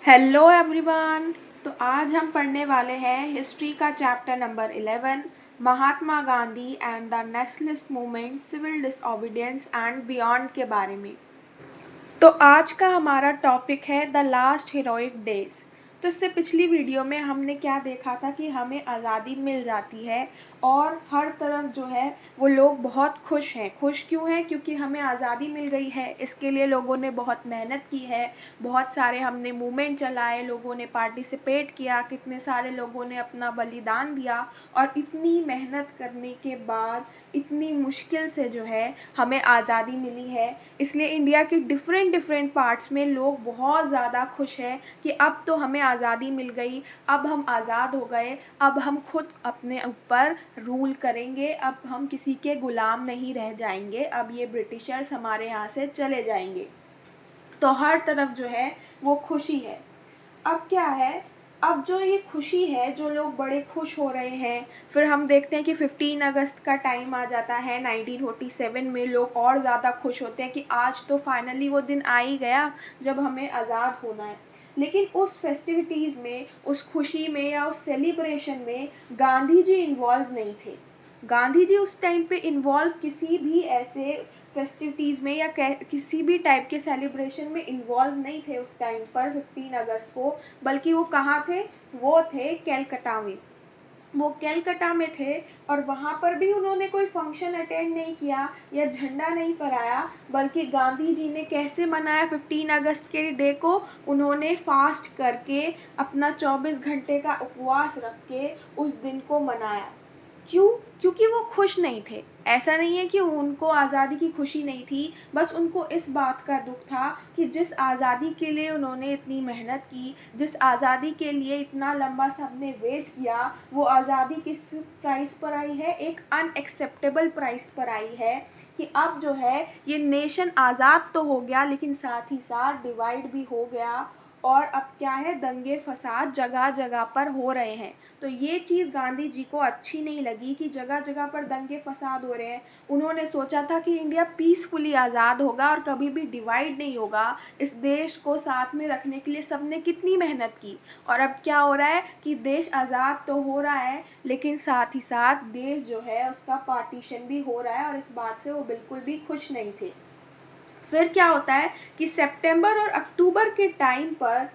Hello everyone. तो आज हम पढ़ने वाले हैं हिस्ट्री का chapter number 11, Mahatma Gandhi and the nationalist movement, civil disobedience and beyond के बारे में। तो आज का हमारा टॉपिक है द लास्ट हीरोइक डेज। तो इससे पिछली वीडियो में हमने क्या देखा था कि हमें आज़ादी मिल जाती है और हर तरफ जो है वो लोग बहुत खुश हैं। खुश क्यों हैं? क्योंकि हमें आज़ादी मिल गई है। इसके लिए लोगों ने बहुत मेहनत की है, बहुत सारे हमने मूवमेंट चलाए, लोगों ने पार्टिसिपेट किया, कितने सारे लोगों ने अपना बलिदान दिया। और इतनी मेहनत करने के बाद इतनी मुश्किल से जो है हमें आज़ादी मिली है। इसलिए इंडिया के डिफरेंट डिफरेंट पार्ट्स में लोग बहुत ज़्यादा खुश हैं कि अब तो हमें आज़ादी मिल गई, अब हम आज़ाद हो गए, अब हम खुद अपने ऊपर रूल करेंगे, अब हम किसी के गुलाम नहीं रह जाएंगे, अब ये ब्रिटिशर्स हमारे यहाँ से चले जाएंगे। तो हर तरफ जो है वो खुशी है। अब क्या है, अब जो ये खुशी है, जो लोग बड़े खुश हो रहे हैं, फिर हम देखते हैं कि 15 अगस्त का टाइम आ जाता है 1947 में। लोग और ज़्यादा खुश होते हैं कि आज तो फाइनली वो दिन आ ही गया जब हमें आज़ाद होना है। लेकिन उस फेस्टिविटीज़ में, उस खुशी में या उस सेलिब्रेशन में गांधी जी इन्वॉल्व नहीं थे। गांधी जी उस टाइम पे इन्वॉल्व किसी भी ऐसे फेस्टिविटीज़ में या किसी भी टाइप के सेलिब्रेशन में इन्वॉल्व नहीं थे उस टाइम पर 15 अगस्त को। बल्कि वो कहाँ थे? वो थे कैलकटा में। वो कैलकटा में थे और वहाँ पर भी उन्होंने कोई फंक्शन अटेंड नहीं किया या झंडा नहीं फहराया। बल्कि गांधी जी ने कैसे मनाया 15 अगस्त के डे को? उन्होंने फास्ट करके, अपना 24 घंटे का उपवास रख के उस दिन को मनाया। क्यों? क्योंकि वो खुश नहीं थे। ऐसा नहीं है कि उनको आज़ादी की खुशी नहीं थी, बस उनको इस बात का दुख था कि जिस आज़ादी के लिए उन्होंने इतनी मेहनत की, जिस आज़ादी के लिए इतना लंबा सबने वेट किया, वो आज़ादी किस प्राइस पर आई है? एक अनएक्सेप्टेबल प्राइस पर आई है कि अब जो है ये नेशन आज़ाद तो हो गया, लेकिन साथ ही साथ डिवाइड भी हो गया। और अब क्या है, दंगे फसाद जगह जगह पर हो रहे हैं। तो ये चीज़ गांधी जी को अच्छी नहीं लगी कि जगह जगह पर दंगे फसाद हो रहे हैं। उन्होंने सोचा था कि इंडिया पीसफुली आज़ाद होगा और कभी भी डिवाइड नहीं होगा। इस देश को साथ में रखने के लिए सबने कितनी मेहनत की, और अब क्या हो रहा है कि देश आज़ाद तो हो रहा है, लेकिन साथ ही साथ देश जो है उसका पार्टीशन भी हो रहा है, और इस बात से वो बिल्कुल भी खुश नहीं थे। फिर क्या होता है कि सितंबर और अक्टूबर के टाइम पर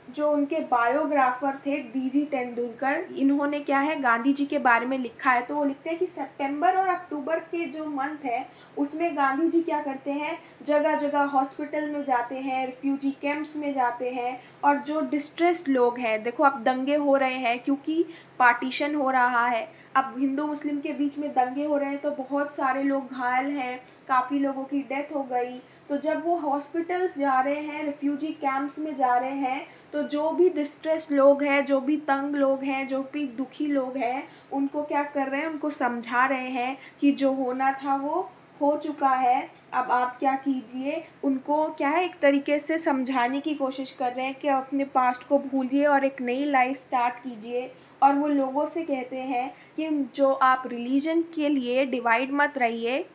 जो उनके बायोग्राफर थे डीजी तेंदुलकर, इन्होंने क्या है गांधी जी के बारे में लिखा है। तो वो लिखते हैं कि सितंबर और अक्टूबर के जो मंथ है उसमें गांधी जी क्या करते हैं, जगह जगह हॉस्पिटल में जाते हैं, रिफ्यूजी कैंप्स में जाते हैं, और जो डिस्ट्रेस्ड लोग हैं, देखो अब दंगे हो रहे हैं क्योंकि पार्टीशन हो रहा है। अब हिंदू मुस्लिम के बीच में दंगे हो रहे हैं तो बहुत सारे लोग घायल हैं, काफ़ी लोगों की डेथ हो गई। तो जब वो हॉस्पिटल्स जा रहे हैं, रिफ्यूजी कैंप्स में जा रहे हैं, तो जो भी डिस्ट्रेस लोग हैं, जो भी तंग लोग हैं, जो भी दुखी लोग हैं, उनको क्या कर रहे हैं, उनको समझा रहे हैं कि जो होना था वो हो चुका है, अब आप क्या कीजिए। उनको क्या है, एक तरीके से समझाने की कोशिश कर रहे हैं कि अपने पास्ट को भूलिए और एक नई लाइफ स्टार्ट कीजिए। और वो लोगों से कहते हैं कि जो आप रिलीजन के लिए डिवाइड मत रहिए,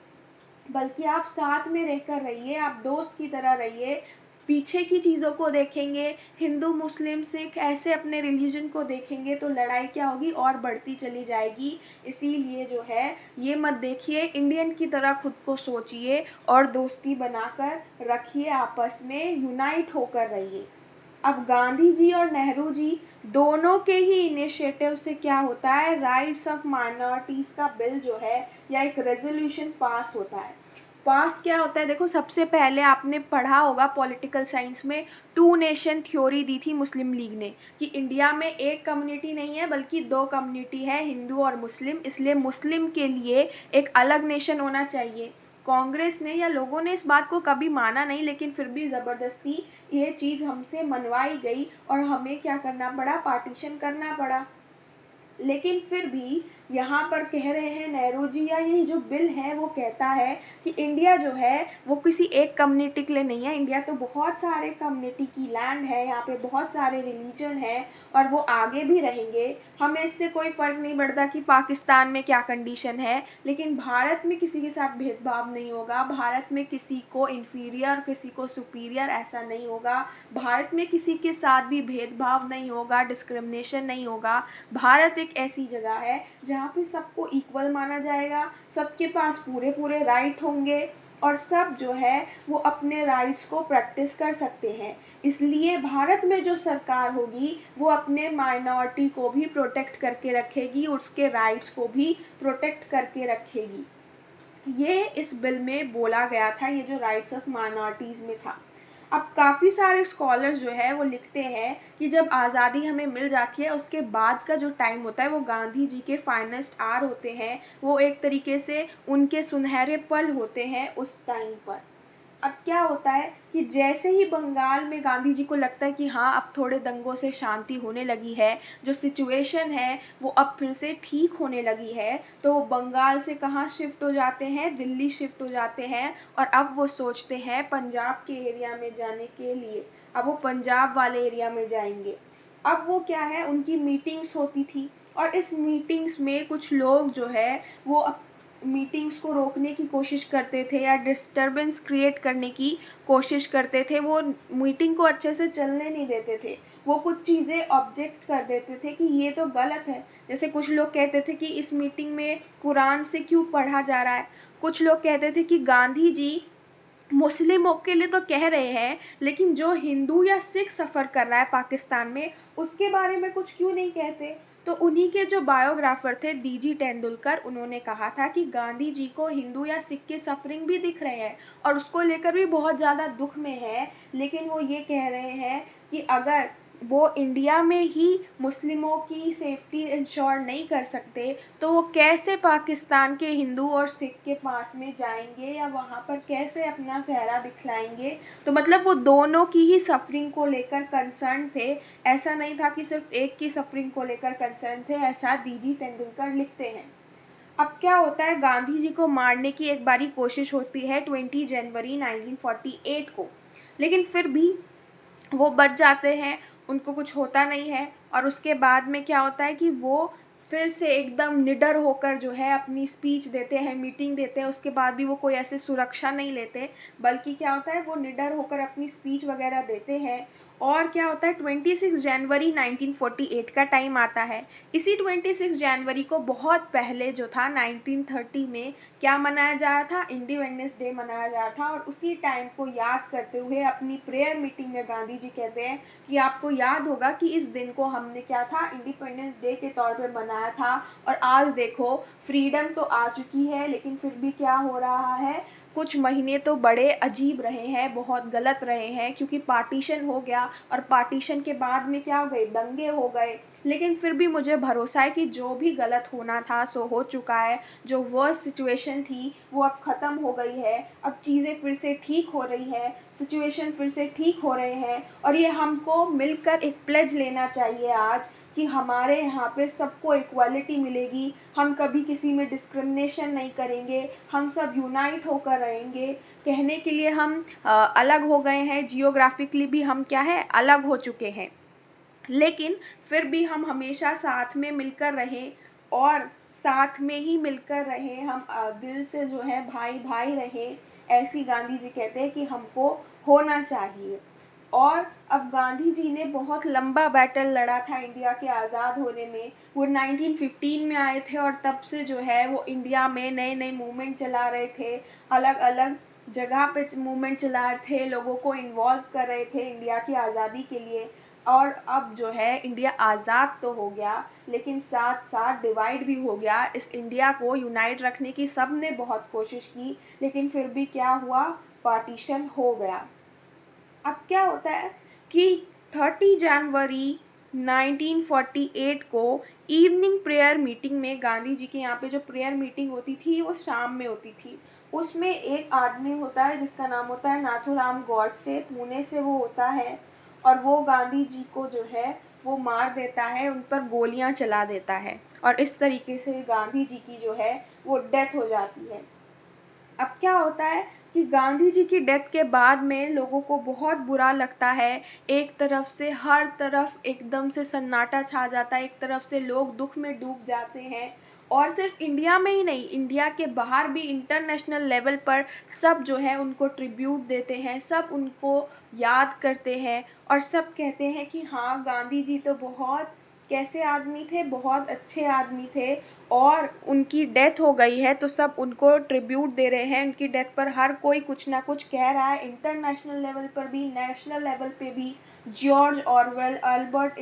बल्कि आप साथ में रहकर रहिए, आप दोस्त की तरह रहिए। पीछे की चीज़ों को देखेंगे, हिंदू मुस्लिम सिख ऐसे अपने रिलीजन को देखेंगे तो लड़ाई क्या होगी, और बढ़ती चली जाएगी। इसीलिए जो है ये मत देखिए, इंडियन की तरह खुद को सोचिए और दोस्ती बनाकर रखिए, आपस में यूनाइट होकर रहिए। अब गांधी जी और नेहरू जी दोनों के ही इनिशिएटिव से क्या होता है, राइट्स ऑफ माइनॉरिटीज़ का बिल जो है या एक रेजोल्यूशन पास होता है। पास क्या होता है, देखो सबसे पहले आपने पढ़ा होगा पॉलिटिकल साइंस में, टू नेशन थ्योरी दी थी मुस्लिम लीग ने कि इंडिया में एक कम्युनिटी नहीं है बल्कि दो कम्युनिटी है, हिंदू और मुस्लिम, इसलिए मुस्लिम के लिए एक अलग नेशन होना चाहिए। कांग्रेस ने या लोगों ने इस बात को कभी माना नहीं, लेकिन फिर भी ज़बरदस्ती ये चीज़ हमसे मनवाई गई और हमें क्या करना पड़ा, पार्टीशन करना पड़ा। लेकिन फिर भी यहाँ पर कह रहे हैं नेहरू जी, या ये जो बिल है वो कहता है कि इंडिया जो है वो किसी एक कम्युनिटी के लिए नहीं है। इंडिया तो बहुत सारे कम्युनिटी की लैंड है, यहाँ पे बहुत सारे रिलीजन है और वो आगे भी रहेंगे। हमें इससे कोई फ़र्क नहीं पड़ता कि पाकिस्तान में क्या कंडीशन है, लेकिन भारत में किसी के साथ भेदभाव नहीं होगा। भारत में किसी को इन्फीरियर, किसी को सुपीरियर ऐसा नहीं होगा। भारत में किसी के साथ भी भेदभाव नहीं होगा, डिस्क्रिमिनेशन नहीं होगा। भारत एक ऐसी जगह है जहाँ पे सबको इक्वल माना जाएगा, सबके पास पूरे पूरे राइट होंगे और सब जो है वो अपने राइट्स को प्रैक्टिस कर सकते हैं। इसलिए भारत में जो सरकार होगी वो अपने माइनॉरिटी को भी प्रोटेक्ट करके रखेगी, उसके राइट्स को भी प्रोटेक्ट करके रखेगी। ये इस बिल में बोला गया था, ये जो राइट्स ऑफ माइनॉरिटीज़ में था। अब काफ़ी सारे स्कॉलर्स जो है वो लिखते हैं कि जब आज़ादी हमें मिल जाती है उसके बाद का जो टाइम होता है वो गांधी जी के फाइनेस्ट आवर होते हैं, वो एक तरीके से उनके सुनहरे पल होते हैं उस टाइम पर। अब क्या होता है कि जैसे ही बंगाल में गांधी जी को लगता है कि हाँ अब थोड़े दंगों से शांति होने लगी है, जो सिचुएशन है वो अब फिर से ठीक होने लगी है, तो वो बंगाल से कहाँ शिफ्ट हो जाते हैं, दिल्ली शिफ्ट हो जाते हैं और अब वो सोचते हैं पंजाब के एरिया में जाने के लिए। अब वो पंजाब वाले एरिया में जाएंगे। अब वो क्या है, उनकी मीटिंग्स होती थी और इस मीटिंग्स में कुछ लोग जो है वो मीटिंग्स को रोकने की कोशिश करते थे या डिस्टरबेंस क्रिएट करने की कोशिश करते थे। वो मीटिंग को अच्छे से चलने नहीं देते थे, वो कुछ चीज़ें ऑब्जेक्ट कर देते थे कि ये तो गलत है। जैसे कुछ लोग कहते थे कि इस मीटिंग में कुरान से क्यों पढ़ा जा रहा है। कुछ लोग कहते थे कि गांधी जी मुस्लिमों के लिए तो कह रहे हैं, लेकिन जो हिंदू या सिख सफ़र कर रहा है पाकिस्तान में उसके बारे में कुछ क्यों नहीं कहते। तो उन्हीं के जो बायोग्राफर थे डीजी तेंदुलकर, उन्होंने कहा था कि गांधी जी को हिंदू या सिख के सफरिंग भी दिख रहे हैं और उसको लेकर भी बहुत ज़्यादा दुख में है, लेकिन वो ये कह रहे हैं कि अगर वो इंडिया में ही मुस्लिमों की सेफ्टी इंश्योर नहीं कर सकते तो वो कैसे पाकिस्तान के हिंदू और सिख के पास में जाएंगे या वहाँ पर कैसे अपना चेहरा दिखलाएंगे। तो मतलब वो दोनों की ही सफरिंग को लेकर कंसर्न थे, ऐसा नहीं था कि सिर्फ एक की सफरिंग को लेकर कंसर्न थे, ऐसा डीजी तेंदुलकर लिखते हैं। अब क्या होता है, गांधी जी को मारने की एक बारी कोशिश होती है 20 जनवरी 1948 को, लेकिन फिर भी वो बच जाते हैं, उनको कुछ होता नहीं है। और उसके बाद में क्या होता है कि वो फिर से एकदम निडर होकर जो है अपनी स्पीच देते हैं, मीटिंग देते हैं। उसके बाद भी वो कोई ऐसे सुरक्षा नहीं लेते, बल्कि क्या होता है वो निडर होकर अपनी स्पीच वगैरह देते हैं। और क्या होता है 26 जनवरी 1948 का टाइम आता है। इसी 26 जनवरी को बहुत पहले जो था 1930 में क्या मनाया जा रहा था, इंडिपेंडेंस डे मनाया जा रहा था। और उसी टाइम को याद करते हुए अपनी प्रेयर मीटिंग में गांधी जी कहते हैं कि आपको याद होगा कि इस दिन को हमने क्या था, इंडिपेंडेंस डे के तौर पे मनाया था और आज देखो फ्रीडम तो आ चुकी है, लेकिन फिर भी क्या हो रहा है, कुछ महीने तो बड़े अजीब रहे हैं, बहुत गलत रहे हैं, क्योंकि पार्टीशन हो गया और पार्टीशन के बाद में क्या हो गए, दंगे हो गए। लेकिन फिर भी मुझे भरोसा है कि जो भी गलत होना था सो हो चुका है। जो वर्स्ट सिचुएशन थी वो अब ख़त्म हो गई है, अब चीज़ें फिर से ठीक हो रही है, सिचुएशन फिर से ठीक हो रहे हैं। और ये हमको मिलकर एक प्लेज लेना चाहिए आज कि हमारे यहाँ पे सबको इक्वालिटी मिलेगी, हम कभी किसी में डिस्क्रिमिनेशन नहीं करेंगे, हम सब यूनाइट होकर रहेंगे। कहने के लिए हम अलग हो गए हैं, जियोग्राफिकली भी हम क्या है, अलग हो चुके हैं, लेकिन फिर भी हम हमेशा साथ में मिलकर रहें और साथ में ही मिलकर रहें, हम दिल से जो है भाई भाई रहें। ऐसी गांधी जी कहते हैं कि हमको होना चाहिए। और अब गांधी जी ने बहुत लंबा बैटल लड़ा था इंडिया के आज़ाद होने में। वो 1915 में आए थे और तब से जो है वो इंडिया में नए नए मूवमेंट चला रहे थे, अलग अलग जगह पे मूवमेंट चला रहे थे, लोगों को इन्वॉल्व कर रहे थे इंडिया की आज़ादी के लिए। और अब जो है इंडिया आज़ाद तो हो गया, लेकिन साथ साथ डिवाइड भी हो गया। इस इंडिया को यूनाइट रखने की सब ने बहुत कोशिश की, लेकिन फिर भी क्या हुआ, पार्टीशन हो गया। अब क्या होता है कि 30 जनवरी 1948 को इवनिंग प्रेयर मीटिंग में, गांधी जी के यहाँ पे जो प्रेयर मीटिंग होती थी वो शाम में होती थी, उसमें एक आदमी होता है जिसका नाम होता है नाथूराम गॉडसे, पुणे से वो होता है। और वो गांधी जी को जो है वो मार देता है, उन पर गोलियां चला देता है और इस तरीके से गांधी जी की जो है वो डेथ हो जाती है। अब क्या होता है कि गांधी जी की डेथ के बाद में लोगों को बहुत बुरा लगता है। एक तरफ से हर तरफ एकदम से सन्नाटा छा जाता है, एक तरफ से लोग दुख में डूब जाते हैं। और सिर्फ इंडिया में ही नहीं, इंडिया के बाहर भी इंटरनेशनल लेवल पर सब जो है उनको ट्रिब्यूट देते हैं, सब उनको याद करते हैं और सब कहते हैं कि हाँ, गांधी जी तो बहुत कैसे आदमी थे, बहुत अच्छे आदमी थे। और उनकी डेथ हो गई है तो सब उनको ट्रिब्यूट दे रहे हैं। उनकी डेथ पर हर कोई कुछ ना कुछ कह रहा है, इंटरनेशनल लेवल पर भी, नेशनल लेवल पे भी। जॉर्ज ऑरवेल, अल्बर्ट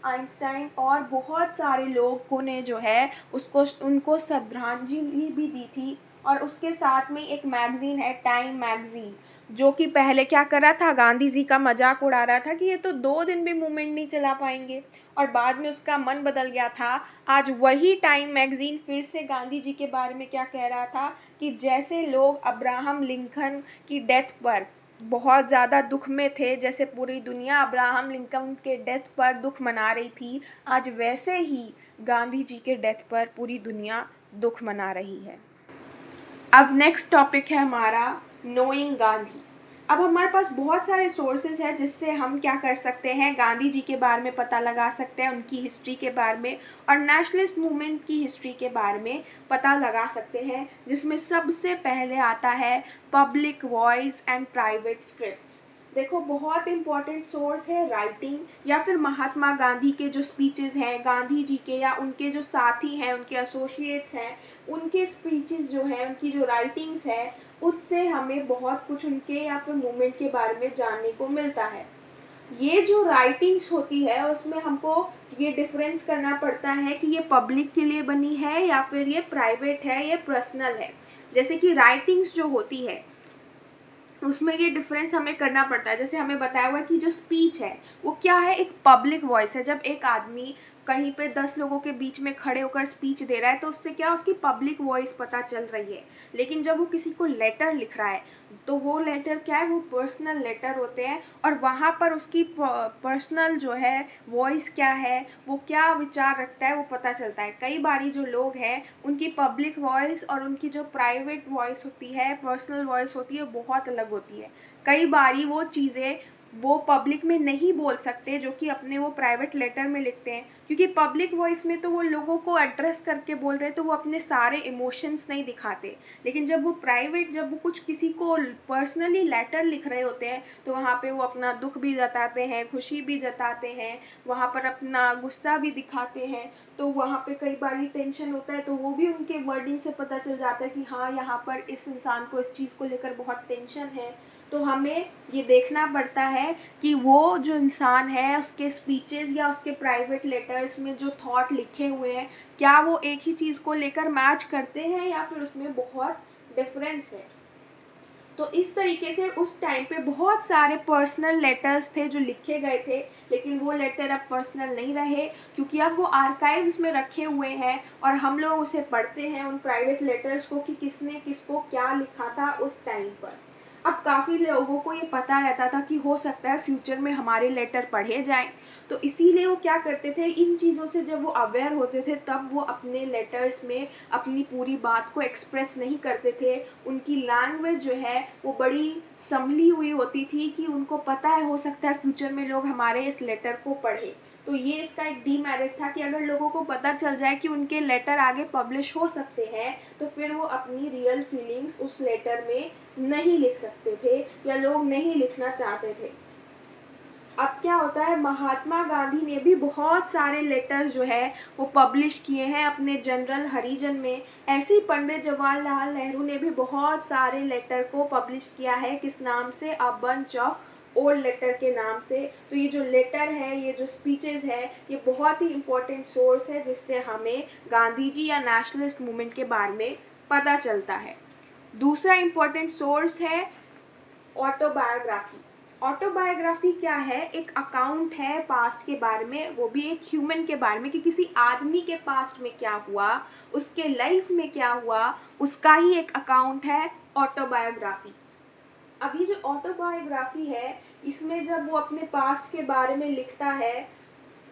आइंस्टाइन और बहुत सारे लोगों ने जो है उसको उनको श्रद्धांजलि भी दी थी। और उसके साथ में एक मैगज़ीन है, टाइम मैगज़ीन, जो कि पहले क्या कर रहा था, गांधी जी का मजाक उड़ा रहा था कि ये तो 2 दिन भी मूवमेंट नहीं चला पाएंगे। और बाद में उसका मन बदल गया था। आज वही टाइम मैगज़ीन फिर से गांधी जी के बारे में क्या कह रहा था कि जैसे लोग अब्राहम लिंकन की डेथ पर बहुत ज़्यादा दुख में थे, जैसे पूरी दुनिया अब्राहम लिंकन के डेथ पर दुख मना रही थी, आज वैसे ही गांधी जी के डेथ पर पूरी दुनिया दुख मना रही है। अब नेक्स्ट टॉपिक है हमारा नोइंग गांधी। अब हमारे पास बहुत सारे सोर्सेज हैं जिससे हम क्या कर सकते हैं, गांधी जी के बारे में पता लगा सकते हैं, उनकी हिस्ट्री के बारे में और नेशनलिस्ट मूवमेंट की हिस्ट्री के बारे में पता लगा सकते हैं, जिसमें सबसे पहले आता है public voice and private scripts. देखो, बहुत इंपॉर्टेंट सोर्स है राइटिंग या फिर महात्मा गांधी के जो स्पीचेस हैं, गांधी जी के या उनके जो साथी हैं, उनके एसोसिएट्स हैं, उनके स्पीचेस जो हैं, उनकी जो राइटिंग्स है, उससे हमें बहुत कुछ उनके या फिर मूवमेंट के बारे में जानने को मिलता है। ये जो राइटिंग्स होती है उसमें हमको ये डिफरेंस करना पड़ता है कि ये पब्लिक के लिए बनी है या फिर ये प्राइवेट है, ये पर्सनल है। जैसे कि राइटिंग्स जो होती है उसमें ये डिफरेंस हमें करना पड़ता है। जैसे हमें बताया हुआ है कि जो स्पीच है वो क्या है, एक पब्लिक वॉइस है। जब एक आदमी कहीं पे 10 लोगों के बीच में खड़े होकर स्पीच दे रहा है तो उससे क्या, उसकी पब्लिक वॉइस पता चल रही है। लेकिन जब वो किसी को लेटर लिख रहा है तो वो लेटर क्या है, वो पर्सनल लेटर होते हैं और वहाँ पर उसकी पर्सनल जो है वॉइस क्या है, वो क्या विचार रखता है, वो पता चलता है। कई बारी जो लोग हैं उनकी पब्लिक वॉइस और उनकी जो प्राइवेट वॉइस होती है, पर्सनल वॉइस होती है, बहुत अलग होती है। कई बारी वो चीज़ें वो पब्लिक में नहीं बोल सकते जो कि अपने वो प्राइवेट लेटर में लिखते हैं, क्योंकि पब्लिक वॉइस में तो वो लोगों को एड्रेस करके बोल रहे हैं तो वो अपने सारे इमोशंस नहीं दिखाते। लेकिन जब जब वो कुछ किसी को पर्सनली लेटर लिख रहे होते हैं तो वहाँ पे वो अपना दुख भी जताते हैं, खुशी भी जताते हैं, वहाँ पर अपना गुस्सा भी दिखाते हैं। तो वहाँ पे कई बार टेंशन होता है तो वो भी उनके वर्डिंग से पता चल जाता है कि हाँ, यहाँ पर इस इंसान को इस चीज़ को लेकर बहुत टेंशन है। तो हमें ये देखना पड़ता है कि वो जो इंसान है उसके स्पीचेस या उसके प्राइवेट लेटर्स में जो थॉट लिखे हुए हैं, क्या वो एक ही चीज़ को लेकर मैच करते हैं या फिर उसमें बहुत डिफरेंस है। तो इस तरीके से उस टाइम पे बहुत सारे पर्सनल लेटर्स थे जो लिखे गए थे, लेकिन वो लेटर अब पर्सनल नहीं रहे क्योंकि अब वो आर्काइव्स में रखे हुए हैं और हम लोग उसे पढ़ते हैं, उन प्राइवेट लेटर्स को, कि किसने किसको क्या लिखा था उस टाइम पर। अब काफ़ी लोगों को ये पता रहता था कि हो सकता है फ्यूचर में हमारे लेटर पढ़े जाएं, तो इसीलिए वो क्या करते थे, इन चीज़ों से जब वो अवेयर होते थे तब वो अपने लेटर्स में अपनी पूरी बात को एक्सप्रेस नहीं करते थे। उनकी लैंग्वेज जो है वो बड़ी संभली हुई होती थी कि उनको पता है हो सकता है फ्यूचर में लोग हमारे इस लेटर को पढ़ें। तो ये इसका एक डीमेरिट था कि अगर लोगों को पता चल जाए कि उनके लेटर आगे पब्लिश हो सकते हैं तो फिर वो अपनी रियल फीलिंग्स उस लेटर में नहीं लिख सकते थे या लोग नहीं लिखना चाहते थे। अब क्या होता है, महात्मा गांधी ने भी बहुत सारे लेटर्स जो है वो पब्लिश किए हैं अपने जनरल हरिजन में। ऐसे ही पंडित जवाहरलाल नेहरू ने भी बहुत सारे लेटर को पब्लिश किया है, किस नाम से, a bunch of old letter के नाम से। तो ये जो लेटर है, ये जो स्पीचेस है, ये बहुत ही इम्पोर्टेंट सोर्स है जिससे हमें गांधी जी या नेशनलिस्ट मूवमेंट के बारे में पता चलता है। दूसरा इम्पोर्टेंट सोर्स है ऑटोबायोग्राफी। ऑटोबायोग्राफी क्या है, एक अकाउंट है पास्ट के बारे में, वो भी एक ह्यूमन के बारे में, कि किसी आदमी के पास्ट में क्या हुआ, उसके लाइफ में क्या हुआ, उसका ही एक अकाउंट है ऑटोबायोग्राफी। अभी जो ऑटोबायोग्राफी है, इसमें जब वो अपने पास्ट के बारे में लिखता है,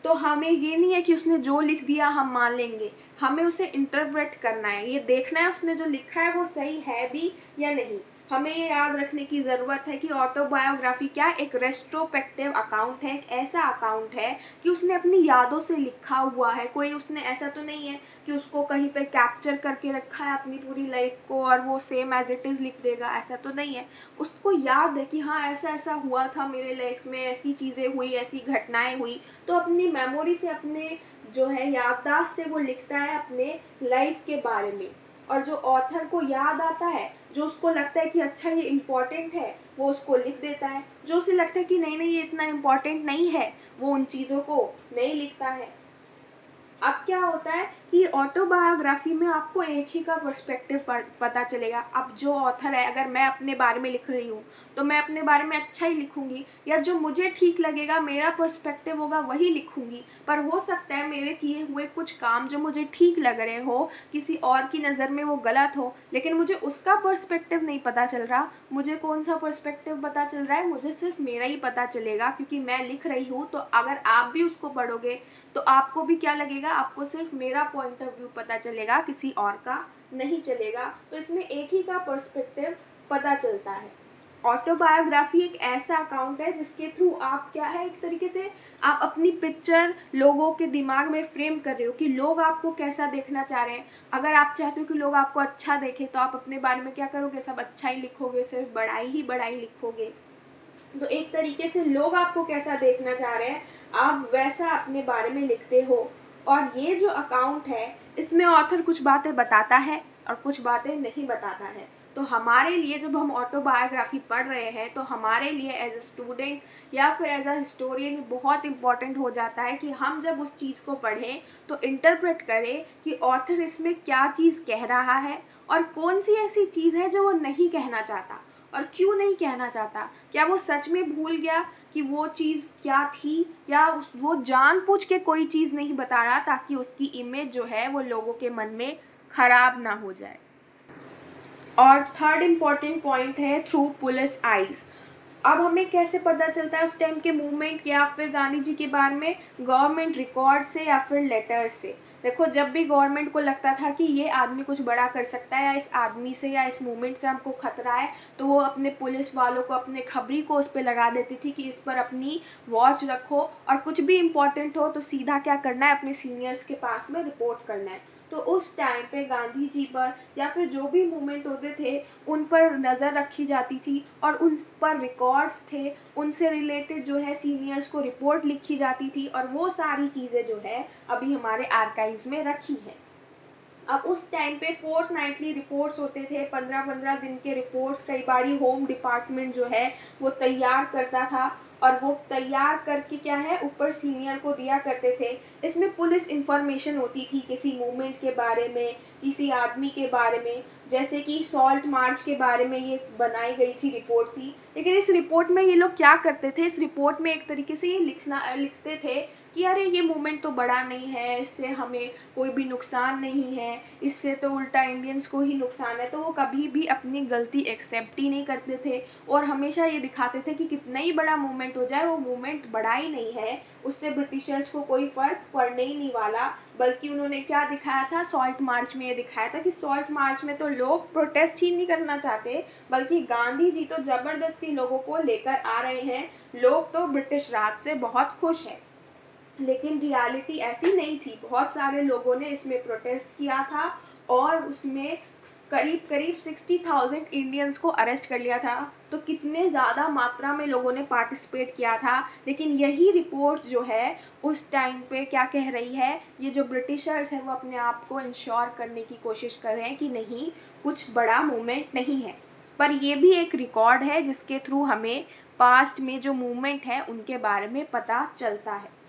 तो हमें ये नहीं है कि उसने जो लिख दिया हम मान लेंगे, हमें उसे इंटरप्रेट करना है, ये देखना है उसने जो लिखा है वो सही है भी या नहीं। हमें ये याद रखने की ज़रूरत है कि ऑटोबायोग्राफी क्या एक रेस्ट्रोस्पेक्टिव अकाउंट है, एक ऐसा अकाउंट है कि उसने अपनी यादों से लिखा हुआ है। कोई उसने ऐसा तो नहीं है कि उसको कहीं पे कैप्चर करके रखा है अपनी पूरी लाइफ को और वो सेम एज इट इज़ लिख देगा, ऐसा तो नहीं है। उसको याद है कि हाँ ऐसा ऐसा हुआ था मेरे लाइफ में, ऐसी चीज़ें हुई, ऐसी घटनाएं हुई, तो अपनी मेमोरी से, अपने जो है याददाश्त से वो लिखता है अपने लाइफ के बारे में। और जो ऑथर को याद आता है, जो उसको लगता है कि अच्छा ये इम्पोर्टेंट है, वो उसको लिख देता है। जो उसे लगता है कि नहीं नहीं ये इतना इम्पोर्टेंट नहीं है, वो उन चीज़ों को नहीं लिखता है। अब क्या होता है कि ऑटोबायोग्राफी में आपको एक ही का पर्सपेक्टिव पता चलेगा। अब जो ऑथर है, अगर मैं अपने बारे में लिख रही हूँ तो मैं अपने बारे में अच्छा ही लिखूंगी, या जो मुझे ठीक लगेगा, मेरा पर्सपेक्टिव होगा, वही लिखूंगी। पर हो सकता है मेरे किए हुए कुछ काम जो मुझे ठीक लग रहे हो, किसी और की नज़र में वो गलत हो, लेकिन मुझे उसका पर्सपेक्टिव नहीं पता चल रहा। मुझे कौन सा पर्सपेक्टिव पता चल रहा है, मुझे सिर्फ मेरा ही पता चलेगा, क्योंकि मैं लिख रही हूँ। तो अगर आप भी उसको पढ़ोगे तो आपको भी क्या लगेगा, आपको सिर्फ मेरा पॉइंट ऑफ व्यू पता चलेगा, किसी और का नहीं चलेगा। तो इसमें एक ही का पर्सपेक्टिव पता चलता है। ऑटोबायोग्राफी एक ऐसा अकाउंट है जिसके थ्रू आप क्या है, एक तरीके से आप अपनी पिक्चर लोगों के दिमाग में फ्रेम कर रहे हो कि लोग आपको कैसा देखना चाह रहे हैं। अगर आप चाहते हो कि लोग आपको अच्छा देखें तो आप अपने बारे में क्या करोगे, सब अच्छा ही लिखोगे, सिर्फ बड़ाई ही बड़ाई लिखोगे। तो एक तरीके से लोग आपको कैसा देखना चाह रहे हैं, आप वैसा अपने बारे में लिखते हो। और ये जो अकाउंट है, इसमें ऑथर कुछ बातें बताता है और कुछ बातें नहीं बताता है। तो हमारे लिए जब हम ऑटोबायोग्राफी पढ़ रहे हैं, तो हमारे लिए एज अ स्टूडेंट या फिर एज अ हिस्टोरियन बहुत इंपॉर्टेंट हो जाता है कि हम जब उस चीज़ को पढ़ें तो इंटरप्रेट करें कि ऑथर इसमें क्या चीज़ कह रहा है और कौन सी ऐसी चीज़ है जो वो नहीं कहना चाहता, और क्यों नहीं कहना चाहता। क्या वो सच में भूल गया कि वो चीज़ क्या थी, या वो जानबूझ के कोई चीज़ नहीं बता रहा ताकि उसकी इमेज जो है वो लोगों के मन में खराब ना हो जाए। और थर्ड इम्पॉर्टेंट पॉइंट है थ्रू पुलिस आइज। अब हमें कैसे पता चलता है उस टाइम के मूवमेंट या फिर गांधी जी के बारे में, गवर्नमेंट रिकॉर्ड से या फिर लेटर से। देखो, जब भी गवर्नमेंट को लगता था कि ये आदमी कुछ बड़ा कर सकता है, या इस आदमी से या इस मूवमेंट से हमको खतरा है, तो वो अपने पुलिस वालों को, अपने खबरी को उस पर लगा देती थी कि इस पर अपनी वॉच रखो, और कुछ भी इम्पोर्टेंट हो तो सीधा क्या करना है, अपने सीनियर्स के पास में रिपोर्ट करना है। तो उस टाइम पे गांधी जी पर या फिर जो भी मूवमेंट होते थे उन पर नज़र रखी जाती थी, और उन पर रिकॉर्ड्स थे, उनसे रिलेटेड जो है सीनियर्स को रिपोर्ट लिखी जाती थी, और वो सारी चीज़ें जो है अभी हमारे आर्काइव्स में रखी हैं। अब उस टाइम पे फोर्टनाइटली रिपोर्ट्स होते थे, 15-15 दिन के रिपोर्ट्स कई बारी होम डिपार्टमेंट जो है वो तैयार करता था, और वो तैयार करके क्या है ऊपर सीनियर को दिया करते थे। इसमें पुलिस इंफॉर्मेशन होती थी किसी मूवमेंट के बारे में, किसी आदमी के बारे में, जैसे कि सॉल्ट मार्च के बारे में ये बनाई गई थी, रिपोर्ट थी। लेकिन इस रिपोर्ट में ये लोग क्या करते थे, इस रिपोर्ट में एक तरीके से ये लिखते थे कि अरे ये मूवमेंट तो बड़ा नहीं है, इससे हमें कोई भी नुकसान नहीं है, इससे तो उल्टा इंडियंस को ही नुकसान है। तो वो कभी भी अपनी गलती एक्सेप्ट ही नहीं करते थे, और हमेशा ये दिखाते थे कि कितना ही बड़ा मूवमेंट हो जाए, वो मूवमेंट बड़ा ही नहीं है, उससे ब्रिटिशर्स को कोई फ़र्क पड़ने ही नहीं वाला। बल्कि उन्होंने क्या दिखाया था, सॉल्ट मार्च में ये दिखाया था कि सॉल्ट मार्च में तो लोग प्रोटेस्ट ही नहीं करना चाहते, बल्कि गांधी जी तो ज़बरदस्ती लोगों को लेकर आ रहे हैं, लोग तो ब्रिटिश राज से बहुत खुश हैं। लेकिन रियलिटी ऐसी नहीं थी, बहुत सारे लोगों ने इसमें प्रोटेस्ट किया था, और उसमें करीब करीब 60,000 इंडियंस को अरेस्ट कर लिया था। तो कितने ज़्यादा मात्रा में लोगों ने पार्टिसिपेट किया था। लेकिन यही रिपोर्ट जो है उस टाइम पे क्या कह रही है, ये जो ब्रिटिशर्स हैं वो अपने आप को इंश्योर करने की कोशिश कर रहे हैं कि नहीं, कुछ बड़ा मूवमेंट नहीं है। पर ये भी एक रिकॉर्ड है जिसके थ्रू हमें पास्ट में जो मूवमेंट है उनके बारे में पता चलता है।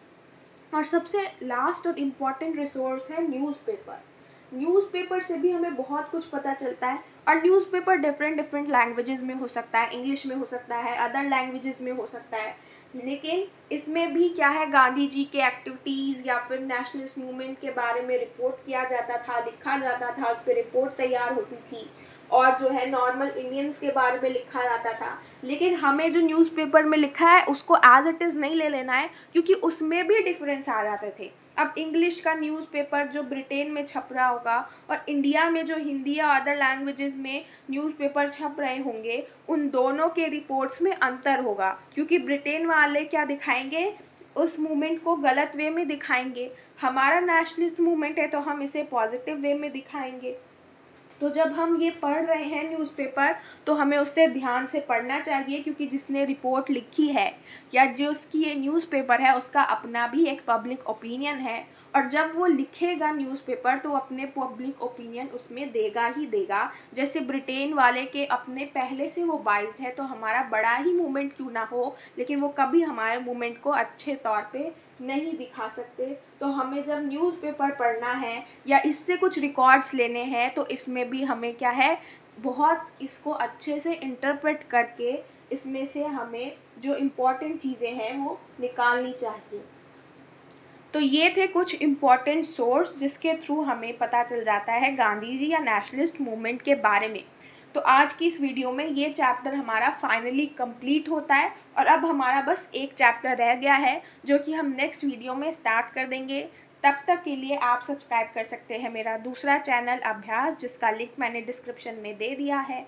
और सबसे लास्ट और इम्पॉर्टेंट रिसोर्स है न्यूज़पेपर। न्यूज़पेपर से भी हमें बहुत कुछ पता चलता है, और न्यूज़पेपर डिफरेंट डिफरेंट लैंग्वेजेस में हो सकता है, इंग्लिश में हो सकता है, अदर लैंग्वेजेस में हो सकता है। लेकिन इसमें भी क्या है, गांधी जी के एक्टिविटीज़ या फिर नेशनलिस्ट मूवमेंट के बारे में रिपोर्ट किया जाता था, लिखा जाता था, उस पर रिपोर्ट तैयार होती थी। और जो है नॉर्मल इंडियंस के बारे में लिखा जाता था। लेकिन हमें जो न्यूज़पेपर में लिखा है उसको एज इट इज़ नहीं ले लेना है, क्योंकि उसमें भी डिफरेंस आ जाते थे। अब इंग्लिश का न्यूज़पेपर जो ब्रिटेन में छप रहा होगा और इंडिया में जो हिंदी या अदर लैंग्वेजेस में न्यूज़पेपर छप रहे होंगे, उन दोनों के रिपोर्ट्स में अंतर होगा, क्योंकि ब्रिटेन वाले क्या दिखाएंगे, उस मूवमेंट को गलत वे में दिखाएंगे। हमारा नेशनलिस्ट मूवमेंट है तो हम इसे पॉजिटिव वे में दिखाएंगे। तो जब हम ये पढ़ रहे हैं न्यूज़पेपर, तो हमें उससे ध्यान से पढ़ना चाहिए, क्योंकि जिसने रिपोर्ट लिखी है या जो उसकी ये न्यूज़पेपर है उसका अपना भी एक पब्लिक ओपिनियन है, और जब वो लिखेगा न्यूज़पेपर तो अपने पब्लिक ओपिनियन उसमें देगा ही देगा। जैसे ब्रिटेन वाले के अपने पहले से वो बाइस्ड है, तो हमारा बड़ा ही मूवमेंट क्यों ना हो, लेकिन वो कभी हमारे मूवमेंट को अच्छे तौर पे नहीं दिखा सकते। तो हमें जब न्यूज़पेपर पढ़ना है या इससे कुछ रिकॉर्ड्स लेने हैं, तो इसमें भी हमें क्या है, बहुत इसको अच्छे से इंटरप्रेट करके इसमें से हमें जो इम्पोर्टेंट चीज़ें हैं वो निकालनी चाहिए। तो ये थे कुछ इम्पॉर्टेंट सोर्स जिसके थ्रू हमें पता चल जाता है गांधी जी या नेशनलिस्ट मूवमेंट के बारे में। तो आज की इस वीडियो में ये चैप्टर हमारा फाइनली कंप्लीट होता है, और अब हमारा बस एक चैप्टर रह गया है जो कि हम नेक्स्ट वीडियो में स्टार्ट कर देंगे। तब तक के लिए आप सब्सक्राइब कर सकते हैं मेरा दूसरा चैनल अभ्यास, जिसका लिंक मैंने डिस्क्रिप्शन में दे दिया है।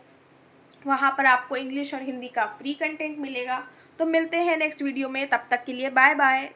वहाँ पर आपको इंग्लिश और हिंदी का फ्री कंटेंट मिलेगा। तो मिलते हैं नेक्स्ट वीडियो में, तब तक के लिए बाय बाय।